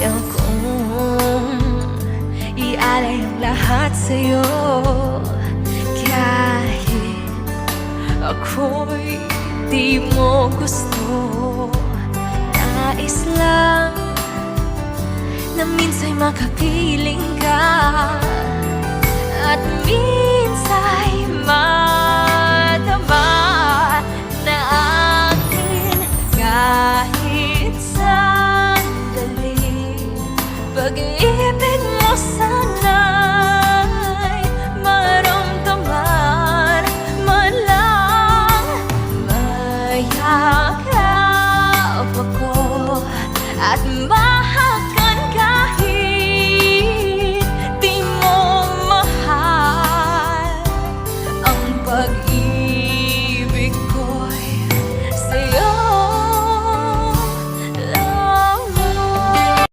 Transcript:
Kaya kung ialay ang lahat sa'yo, kahit ako'y di mo gusto, nais lang na minsa'y makapiling ka, at minsa'y madama na akin kahit sandali. Pag-ibig mo sana'y maramdaman man lang. Mayakap ako at mahal